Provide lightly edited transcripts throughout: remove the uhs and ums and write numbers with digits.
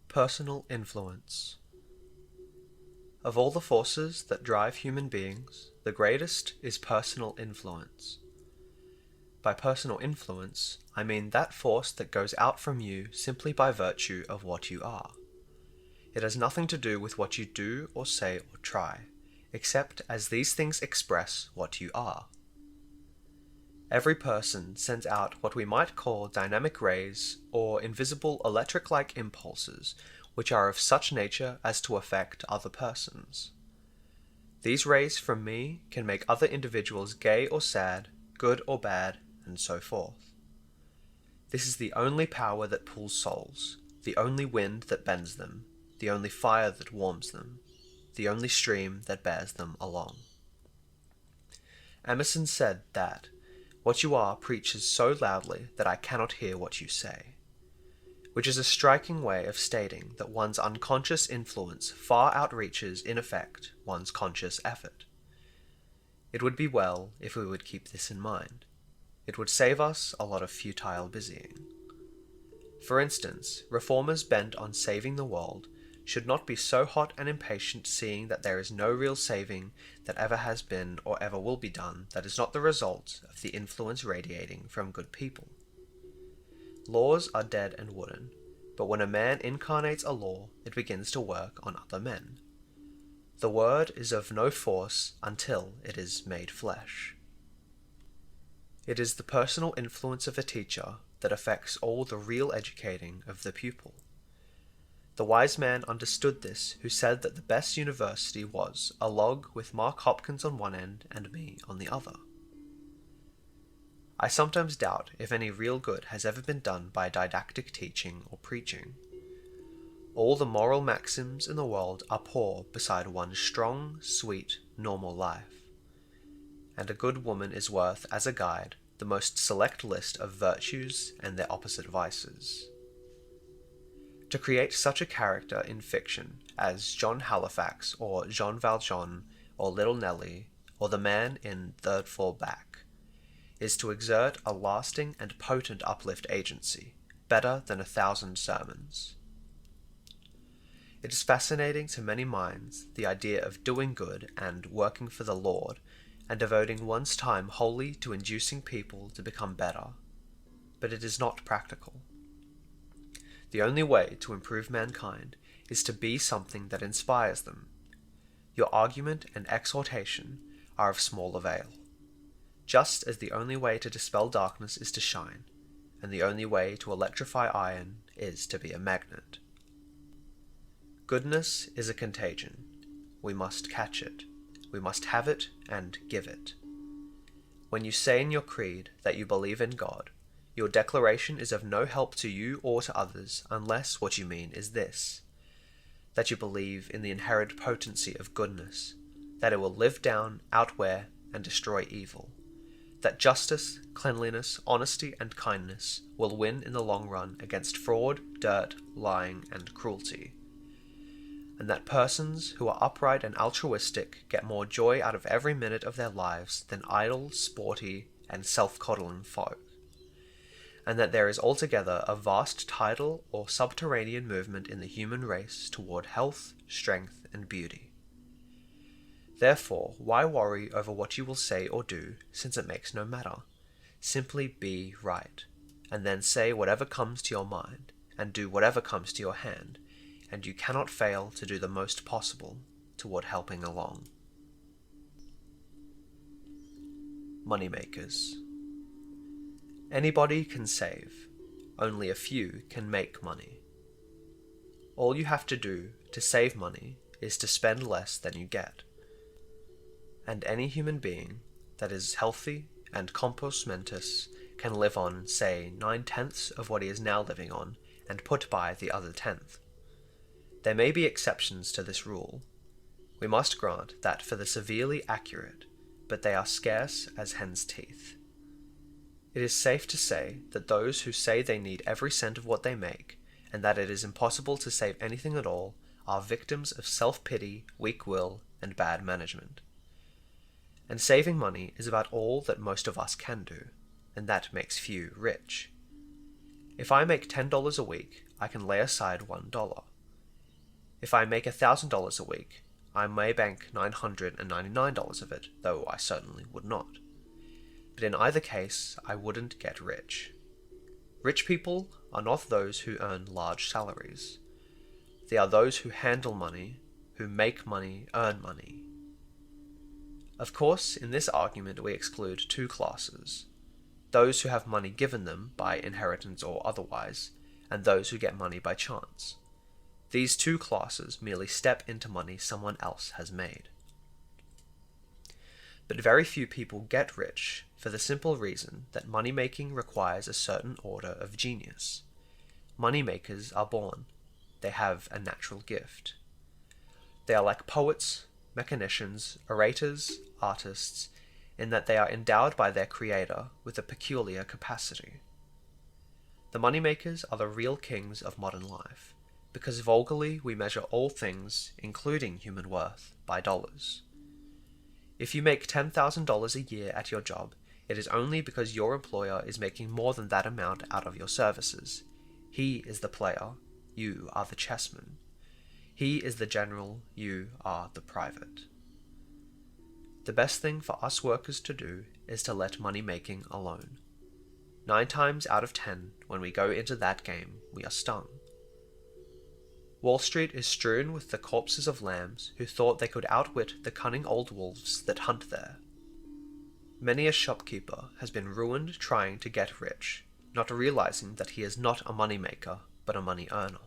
Personal influence. Of all the forces that drive human beings, the greatest is personal influence. By personal influence, I mean that force that goes out from you simply by virtue of what you are. It has nothing to do with what you do or say or try, except as these things express what you are. Every person sends out what we might call dynamic rays or invisible electric-like impulses, which are of such nature as to affect other persons. These rays from me can make other individuals gay or sad, good or bad, and so forth. This is the only power that pulls souls, the only wind that bends them, the only fire that warms them, the only stream that bears them along. Emerson said that what you are preaches so loudly that I cannot hear what you say, which is a striking way of stating that one's unconscious influence far outreaches in effect one's conscious effort. It would be well if we would keep this in mind. It would save us a lot of futile busying. For instance, reformers bent on saving the world should not be so hot and impatient seeing that there is no real saving that ever has been or ever will be done that is not the result of the influence radiating from good people. Laws are dead and wooden, but when a man incarnates a law, it begins to work on other men. The word is of no force until it is made flesh. It is the personal influence of a teacher that affects all the real educating of the pupil. The wise man understood this who said that the best university was a log with Mark Hopkins on one end and me on the other. I sometimes doubt if any real good has ever been done by didactic teaching or preaching. All the moral maxims in the world are poor beside one strong, sweet, normal life. And a good woman is worth, as a guide, the most select list of virtues and their opposite vices. To create such a character in fiction as John Halifax or Jean Valjean or Little Nelly or the man in Third Floor Back is to exert a lasting and potent uplift agency, better than 1,000 sermons. It is fascinating to many minds, the idea of doing good and working for the Lord and devoting one's time wholly to inducing people to become better, but it is not practical. The only way to improve mankind is to be something that inspires them. Your argument and exhortation are of small avail, just as the only way to dispel darkness is to shine, and the only way to electrify iron is to be a magnet. Goodness is a contagion. We must catch it. We must have it and give it. When you say in your creed that you believe in God, your declaration is of no help to you or to others unless what you mean is this: that you believe in the inherent potency of goodness, that it will live down, outwear, and destroy evil, that justice, cleanliness, honesty, and kindness will win in the long run against fraud, dirt, lying, and cruelty, and that persons who are upright and altruistic get more joy out of every minute of their lives than idle, sporty, and self-coddling folk, and that there is altogether a vast tidal or subterranean movement in the human race toward health, strength, and beauty. Therefore, why worry over what you will say or do, since it makes no matter? Simply be right, and then say whatever comes to your mind, and do whatever comes to your hand, and you cannot fail to do the most possible toward helping along. Moneymakers. Anybody can save, only a few can make money. All you have to do to save money is to spend less than you get. And any human being that is healthy and compos mentis can live on, say, 9/10 of what he is now living on, and put by the other 10th. There may be exceptions to this rule. We must grant that for the severely accurate, but they are scarce as hen's teeth. It is safe to say that those who say they need every cent of what they make, and that it is impossible to save anything at all, are victims of self-pity, weak will, and bad management. And saving money is about all that most of us can do, and that makes few rich. If I make $10 a week, I can lay aside $1. If I make $1,000 a week, I may bank $999 of it, though I certainly would not. But in either case, I wouldn't get rich. Rich people are not those who earn large salaries. They are those who handle money, who make money earn money. Of course, in this argument we exclude two classes: those who have money given them by inheritance or otherwise, and those who get money by chance. These two classes merely step into money someone else has made. But very few people get rich for the simple reason that money-making requires a certain order of genius. Money-makers are born. They have a natural gift. They are like poets, mechanicians, orators, artists, in that they are endowed by their creator with a peculiar capacity. The money-makers are the real kings of modern life, because vulgarly we measure all things, including human worth, by dollars. If you make $10,000 a year at your job, it is only because your employer is making more than that amount out of your services. He is the player, you are the chessman. He is the general, you are the private. The best thing for us workers to do is to let money-making alone. 9 times out of 10, when we go into that game, we are stung. Wall Street is strewn with the corpses of lambs who thought they could outwit the cunning old wolves that hunt there. Many a shopkeeper has been ruined trying to get rich, not realizing that he is not a money-maker, but a money-earner.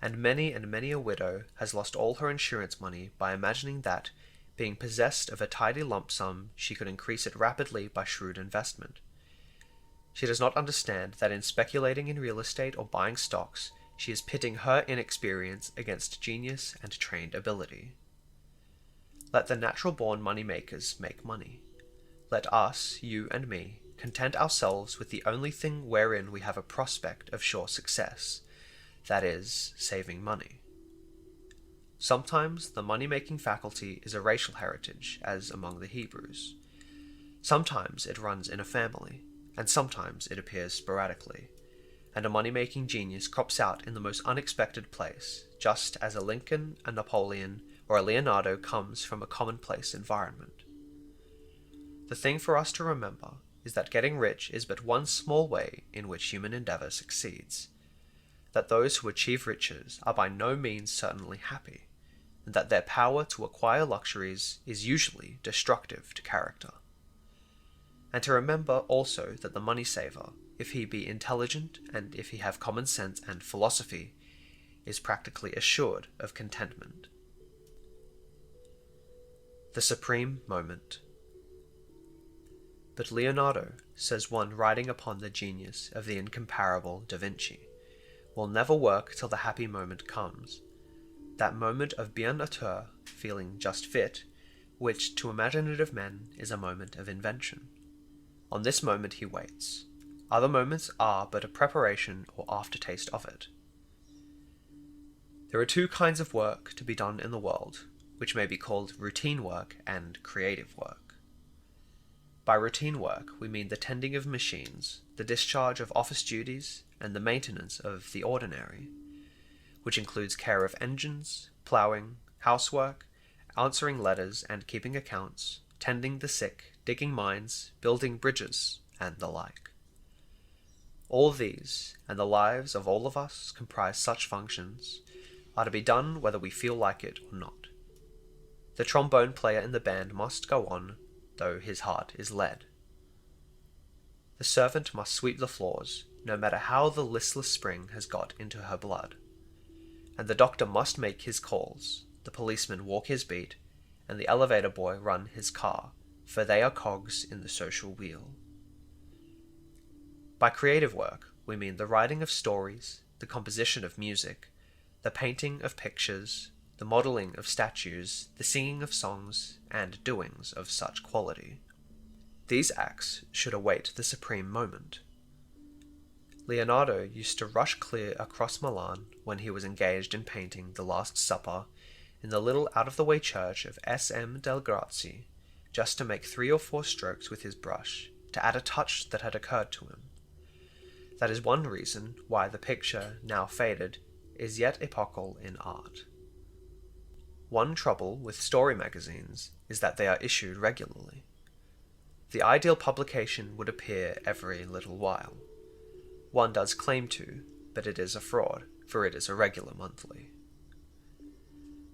And many a widow has lost all her insurance money by imagining that, being possessed of a tidy lump sum, she could increase it rapidly by shrewd investment. She does not understand that in speculating in real estate or buying stocks, she is pitting her inexperience against genius and trained ability. Let the natural-born money-makers make money. Let us, you and me, content ourselves with the only thing wherein we have a prospect of sure success, that is, saving money. Sometimes the money-making faculty is a racial heritage, as among the Hebrews. Sometimes it runs in a family, and sometimes it appears sporadically, and a money-making genius crops out in the most unexpected place, just as a Lincoln, a Napoleon, or a Leonardo comes from a commonplace environment. The thing for us to remember is that getting rich is but one small way in which human endeavor succeeds, that those who achieve riches are by no means certainly happy, and that their power to acquire luxuries is usually destructive to character. And to remember also that the money-saver, if he be intelligent and if he have common sense and philosophy, is practically assured of contentment. The supreme moment. But Leonardo, says one writing upon the genius of the incomparable Da Vinci, will never work till the happy moment comes, that moment of bien-être, feeling just fit, which to imaginative men is a moment of invention. On this moment he waits. Other moments are but a preparation or aftertaste of it. There are two kinds of work to be done in the world, which may be called routine work and creative work. By routine work we mean the tending of machines, the discharge of office duties, and the maintenance of the ordinary, which includes care of engines, ploughing, housework, answering letters and keeping accounts, tending the sick, digging mines, building bridges, and the like. All these, and the lives of all of us comprise such functions, are to be done whether we feel like it or not. The trombone player in the band must go on, though his heart is lead. The servant must sweep the floors, no matter how the listless spring has got into her blood. And the doctor must make his calls, the policeman walk his beat, and the elevator boy run his car, for they are cogs in the social wheel. By creative work, we mean the writing of stories, the composition of music, the painting of pictures, the modeling of statues, the singing of songs, and doings of such quality. These acts should await the supreme moment. Leonardo used to rush clear across Milan when he was engaged in painting the Last Supper in the little out-of-the-way church of S.M. del Grazie, just to make 3 or 4 strokes with his brush, to add a touch that had occurred to him. That is one reason why the picture, now faded, is yet epochal in art. One trouble with story magazines is that they are issued regularly. The ideal publication would appear every little while. One does claim to, but it is a fraud, for it is a regular monthly.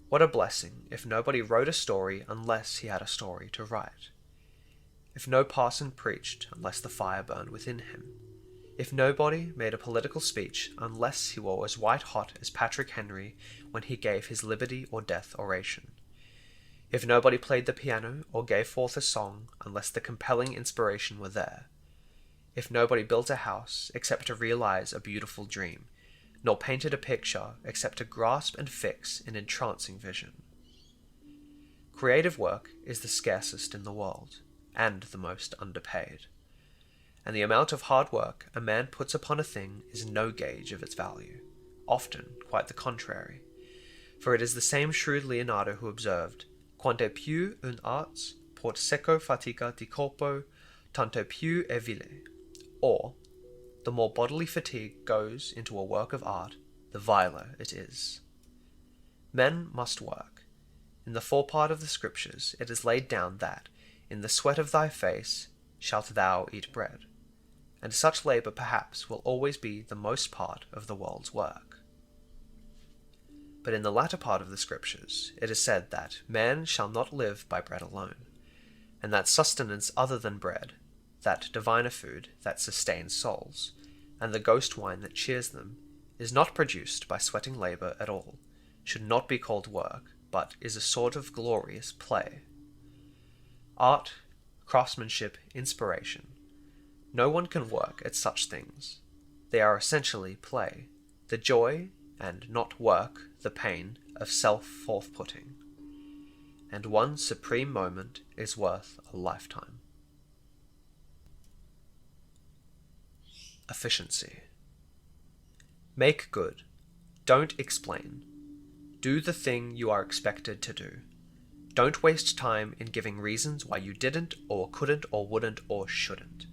What a blessing if nobody wrote a story unless he had a story to write. If no parson preached unless the fire burned within him. If nobody made a political speech unless he were as white-hot as Patrick Henry when he gave his liberty or death oration. If nobody played the piano or gave forth a song unless the compelling inspiration were there. If nobody built a house except to realize a beautiful dream, nor painted a picture except to grasp and fix an entrancing vision. Creative work is the scarcest in the world, and the most underpaid. And the amount of hard work a man puts upon a thing is no gauge of its value, often quite the contrary. For it is the same shrewd Leonardo who observed, Quante più un art por seco fatica di corpo, tanto più è vile. Or, the more bodily fatigue goes into a work of art, the viler it is. Men must work. In the forepart of the Scriptures it is laid down that, in the sweat of thy face shalt thou eat bread, and such labour perhaps will always be the most part of the world's work. But in the latter part of the Scriptures it is said that man shall not live by bread alone, and that sustenance other than bread, that diviner food that sustains souls, and the ghost wine that cheers them, is not produced by sweating labour at all, should not be called work, but is a sort of glorious play. Art, craftsmanship, inspiration. No one can work at such things. They are essentially play, the joy, and not work, the pain, of self-forth-putting. And one supreme moment is worth a lifetime. Efficiency. Make good. Don't explain. Do the thing you are expected to do. Don't waste time in giving reasons why you didn't, or couldn't, or wouldn't, or shouldn't.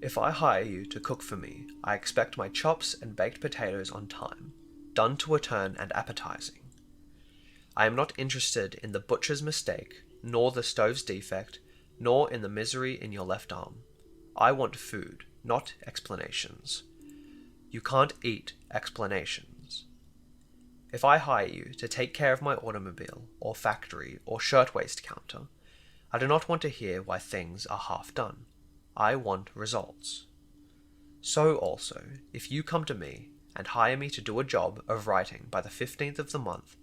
If I hire you to cook for me, I expect my chops and baked potatoes on time, done to a turn and appetizing. I am not interested in the butcher's mistake, nor the stove's defect, nor in the misery in your left arm. I want food, not explanations. You can't eat explanations. If I hire you to take care of my automobile, or factory, or shirtwaist counter, I do not want to hear why things are half done. I want results. So also, if you come to me and hire me to do a job of writing by the 15th of the month,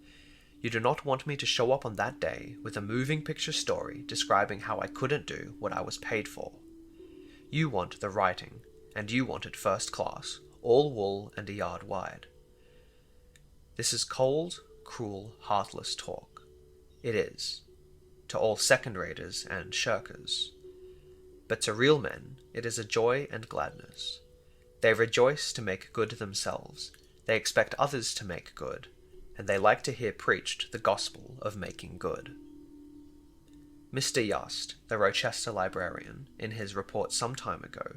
you do not want me to show up on that day with a moving picture story describing how I couldn't do what I was paid for. You want the writing, and you want it first class, all wool and a yard wide. This is cold, cruel, heartless talk. It is, to all second-raters and shirkers. But to real men, it is a joy and gladness. They rejoice to make good themselves, they expect others to make good, and they like to hear preached the gospel of making good. Mr. Yost, the Rochester librarian, in his report some time ago,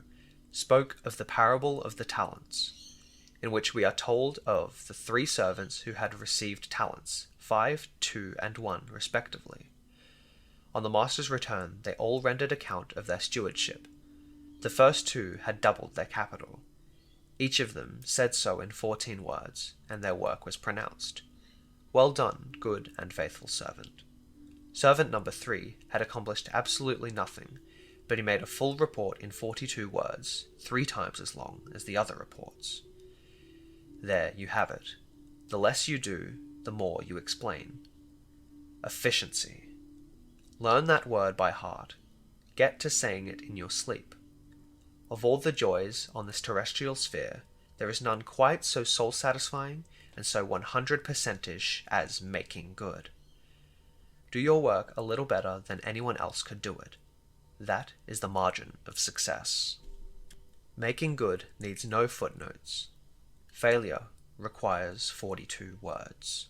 spoke of the parable of the talents, in which we are told of the 3 servants who had received talents, 5, 2, and 1, respectively. On the master's return, they all rendered account of their stewardship. The first 2 had doubled their capital. Each of them said so in 14 words, and their work was pronounced. Well done, good and faithful servant. Servant number 3 had accomplished absolutely nothing, but he made a full report in 42 words, 3 times as long as the other reports. There you have it. The less you do, the more you explain. Efficiency. Learn that word by heart. Get to saying it in your sleep. Of all the joys on this terrestrial sphere, there is none quite so soul-satisfying and so 100%ish as making good. Do your work a little better than anyone else could do it. That is the margin of success. Making good needs no footnotes. Failure requires 42 words.